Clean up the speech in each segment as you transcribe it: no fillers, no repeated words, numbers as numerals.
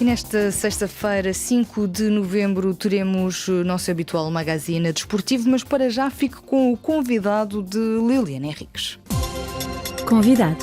E nesta sexta-feira, 5 de novembro, teremos o nosso habitual magazine desportivo, mas para já fique com o convidado de Liliana Henriques. Convidado.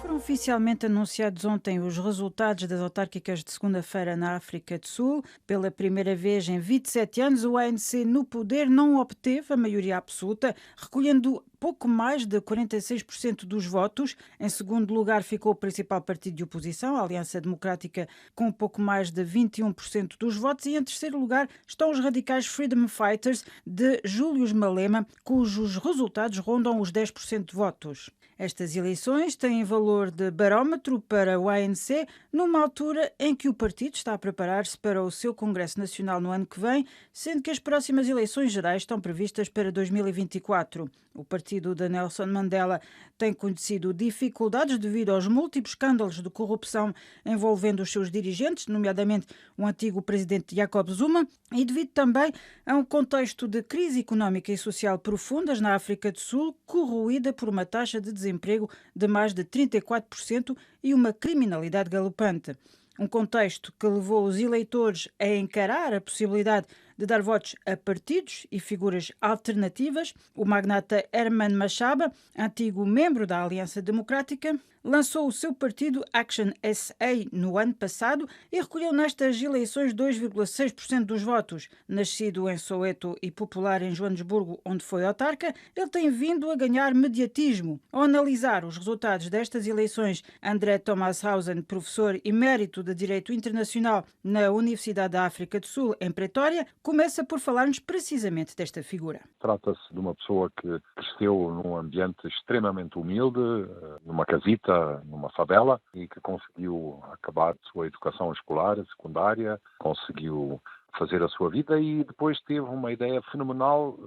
Foram oficialmente anunciados ontem os resultados das autárquicas de segunda-feira na África do Sul. Pela primeira vez em 27 anos, o ANC no poder não obteve a maioria absoluta, recolhendo pouco mais de 46% dos votos. Em segundo lugar ficou o principal partido de oposição, a Aliança Democrática, com pouco mais de 21% dos votos. E em terceiro lugar estão os radicais Freedom Fighters de Julius Malema, cujos resultados rondam os 10% de votos. Estas eleições têm valor de barómetro para o ANC, numa altura em que o partido está a preparar-se para o seu Congresso Nacional no ano que vem, sendo que as próximas eleições gerais estão previstas para 2024. O partido de Nelson Mandela tem conhecido dificuldades devido aos múltiplos escândalos de corrupção envolvendo os seus dirigentes, nomeadamente o antigo presidente Jacob Zuma, e devido também a um contexto de crise económica e social profundas na África do Sul, corroída por uma taxa de desemprego de mais de 34% e uma criminalidade galopante. Um contexto que levou os eleitores a encarar a possibilidade de dar votos a partidos e figuras alternativas. O magnata Herman Mashaba, antigo membro da Aliança Democrática, lançou o seu partido Action SA no ano passado e recolheu nestas eleições 2,6% dos votos. Nascido em Soweto e popular em Joanesburgo, onde foi autarca, ele tem vindo a ganhar mediatismo. Ao analisar os resultados destas eleições, André Thomas-Hausen, professor emérito de Direito Internacional na Universidade da África do Sul, em Pretória, começa por falar-nos precisamente desta figura. Trata-se de uma pessoa que cresceu num ambiente extremamente humilde, numa casita, numa favela, e que conseguiu acabar a sua educação escolar, secundária, conseguiu fazer a sua vida e depois teve uma ideia fenomenal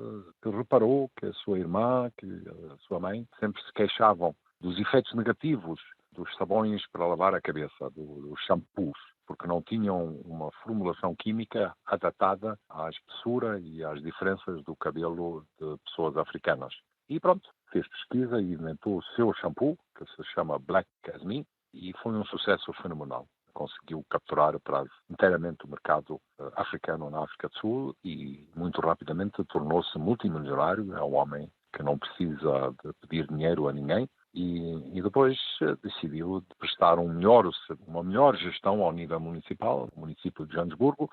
que reparou que a sua irmã, que a sua mãe sempre se queixavam dos efeitos negativos dos sabões para lavar a cabeça, dos shampoos, porque não tinham uma formulação química adaptada à espessura e às diferenças do cabelo de pessoas africanas. E pronto, fez pesquisa e inventou o seu shampoo, que se chama Black Jasmine, e foi um sucesso fenomenal. Conseguiu capturar inteiramente o mercado africano na África do Sul e muito rapidamente tornou-se multimilionário. É um homem que não precisa de pedir dinheiro a ninguém. E depois decidiu prestar uma melhor gestão ao nível municipal, o município de Joanesburgo.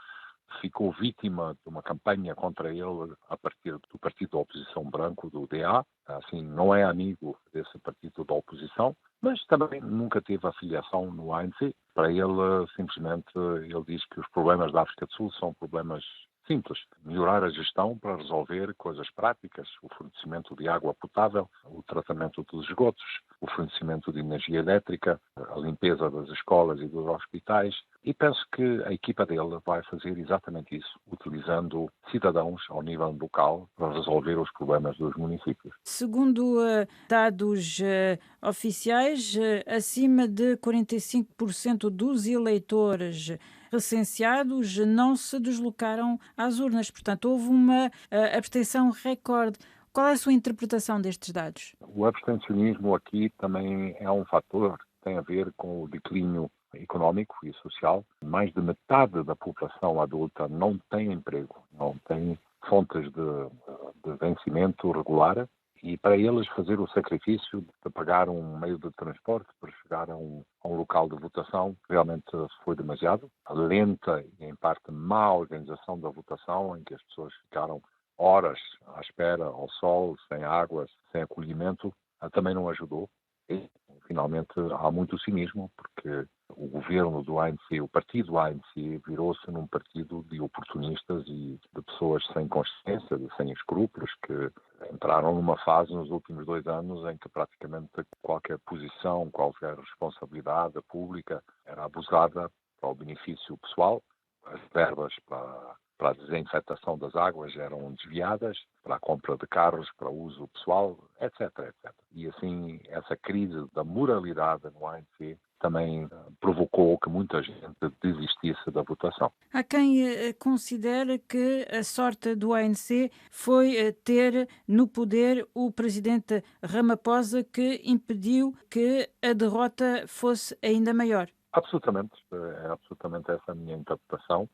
Ficou vítima de uma campanha contra ele a partir do partido da oposição branco, do DA. Assim, não é amigo desse partido da oposição, mas também nunca teve afiliação no ANC. Para ele, simplesmente, ele diz que os problemas da África do Sul são problemas simples. Melhorar a gestão para resolver coisas práticas, o fornecimento de água potável, o tratamento dos esgotos, o fornecimento de energia elétrica, a limpeza das escolas e dos hospitais. E penso que a equipa dele vai fazer exatamente isso, utilizando cidadãos ao nível local para resolver os problemas dos municípios. Segundo dados oficiais, acima de 45% dos eleitores recenseados não se deslocaram às urnas. Portanto, houve uma abstenção recorde. Qual é a sua interpretação destes dados? O abstencionismo aqui também é um fator que tem a ver com o declínio económico e social. Mais de metade da população adulta não tem emprego, não tem fontes de vencimento regular. E para eles fazer o sacrifício de pagar um meio de transporte para chegar a um local de votação realmente foi demasiado. A lenta e, em parte, má organização da votação, em que as pessoas ficaram horas à espera ao sol, sem água, sem acolhimento, também não ajudou. E, finalmente, há muito cinismo, porque o governo do ANC, o partido ANC, virou-se num partido de oportunistas e de pessoas sem consciência, sem escrúpulos, que entraram numa fase nos últimos 2 anos em que praticamente qualquer posição, qualquer responsabilidade pública era abusada para o benefício pessoal. As verbas para a desinfetação das águas eram desviadas, para a compra de carros, para o uso pessoal, etc, etc. E assim, essa crise da moralidade no ANC também provocou que muita gente desistisse da votação. Há quem considere que a sorte do ANC foi ter no poder o presidente Ramaphosa, que impediu que a derrota fosse ainda maior. É absolutamente essa a minha interpretação.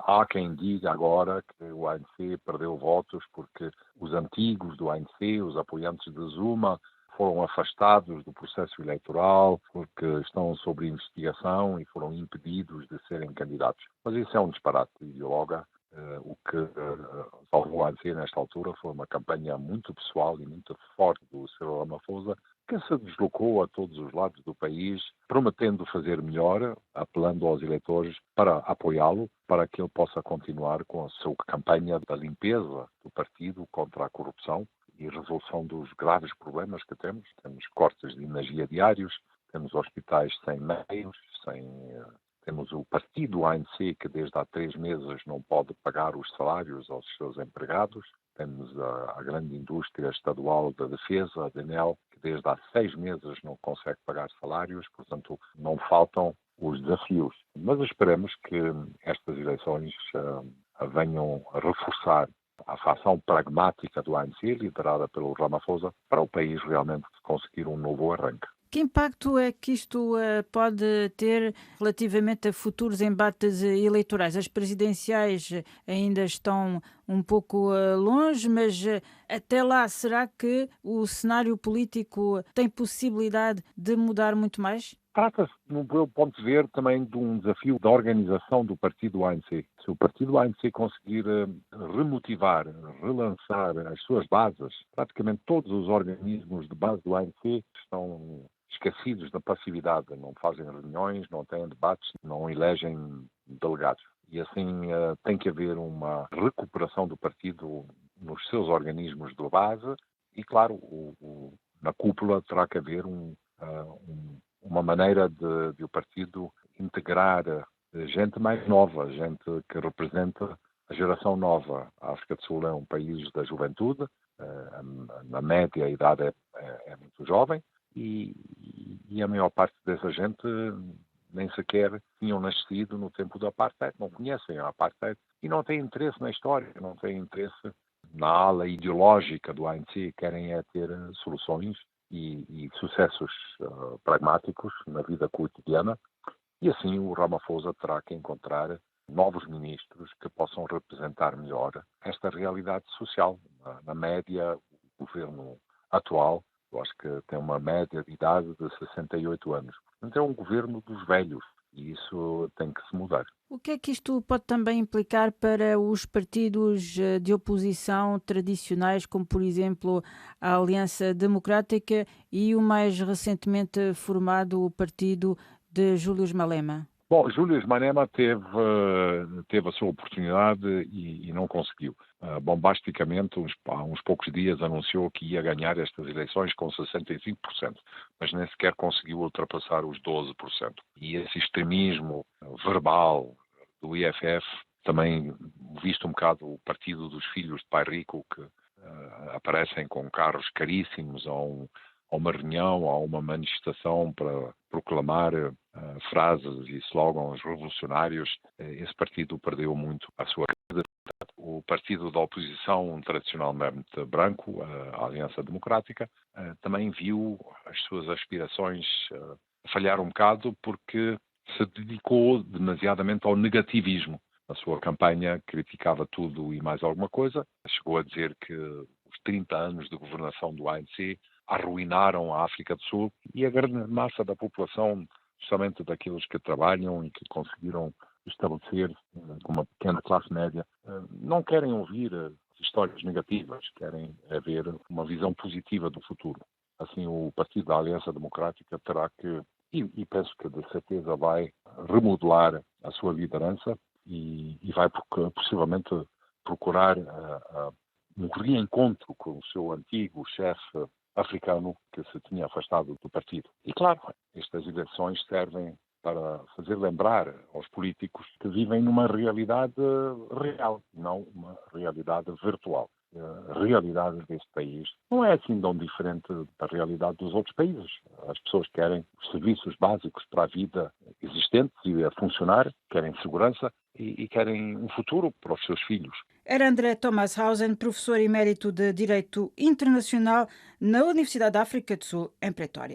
Há quem diga agora que o ANC perdeu votos porque os antigos do ANC, os apoiantes de Zuma, foram afastados do processo eleitoral porque estão sob investigação e foram impedidos de serem candidatos. Mas isso é um disparate ideológico. O que salvou o ANC nesta altura foi uma campanha muito pessoal e muito forte do Cyril Ramaphosa, que se deslocou a todos os lados do país, prometendo fazer melhor, apelando aos eleitores para apoiá-lo, para que ele possa continuar com a sua campanha da limpeza do partido contra a corrupção e resolução dos graves problemas que temos. Temos cortes de energia diários, temos hospitais sem meios, temos o partido ANC que desde há 3 meses não pode pagar os salários aos seus empregados. Temos a grande indústria estadual da defesa, a DENEL, que desde há 6 meses não consegue pagar salários. Portanto, não faltam os desafios. Mas esperemos que estas eleições venham a reforçar a fação pragmática do ANC, liderada pelo Ramaphosa, para o país realmente conseguir um novo arranque. Que impacto é que isto pode ter relativamente a futuros embates eleitorais? As presidenciais ainda estão um pouco longe, mas até lá, será que o cenário político tem possibilidade de mudar muito mais? Trata-se, no meu ponto de ver, também de um desafio da organização do partido ANC. Se o partido ANC conseguir remotivar, relançar as suas bases, praticamente todos os organismos de base do ANC estão esquecidos da passividade, não fazem reuniões, não têm debates, não elegem delegados. E assim tem que haver uma recuperação do partido nos seus organismos de base e, claro, na cúpula terá que haver uma maneira de o partido integrar gente mais nova, gente que representa a geração nova. A África do Sul é um país da juventude, na média a idade é muito jovem e a maior parte dessa gente nem sequer tinham nascido no tempo do Apartheid, não conhecem a Apartheid e não têm interesse na história, não têm interesse na ala ideológica do ANC, querem ter soluções e sucessos pragmáticos na vida cotidiana e assim o Ramaphosa terá que encontrar novos ministros que possam representar melhor esta realidade social. Na média, o governo atual, eu acho que tem uma média de idade de 68 anos. Portanto, é um governo dos velhos e isso tem que se mudar. O que é que isto pode também implicar para os partidos de oposição tradicionais, como por exemplo a Aliança Democrática e o mais recentemente formado Partido de Julius Malema? Bom, Julius Malema teve a sua oportunidade e não conseguiu. Bombasticamente, há uns poucos dias, anunciou que ia ganhar estas eleições com 65%, mas nem sequer conseguiu ultrapassar os 12%. E esse extremismo verbal do IFF, também visto um bocado o partido dos filhos de pai rico, que aparecem com carros caríssimos a uma reunião, a uma manifestação para proclamar frases e slogans revolucionários. Esse partido perdeu muito a sua credibilidade. O partido da oposição tradicionalmente branco, a Aliança Democrática, também viu as suas aspirações falhar um bocado porque se dedicou demasiadamente ao negativismo. Na sua campanha criticava tudo e mais alguma coisa. Chegou a dizer que os 30 anos de governação do ANC arruinaram a África do Sul e a grande massa da população, justamente daqueles que trabalham e que conseguiram estabelecer com uma pequena classe média, não querem ouvir histórias negativas, querem haver uma visão positiva do futuro. Assim, o Partido da Aliança Democrática terá que, e penso que de certeza vai remodelar a sua liderança e vai possivelmente procurar um reencontro com o seu antigo chefe africano que se tinha afastado do partido. E claro, estas eleições servem para fazer lembrar aos políticos que vivem numa realidade real, não uma realidade virtual. A realidade deste país não é assim tão diferente da realidade dos outros países. As pessoas querem os serviços básicos para a vida existente e a funcionar, querem segurança e querem um futuro para os seus filhos. Era André Thomas Hausen, professor emérito de Direito Internacional na Universidade da África do Sul, em Pretória.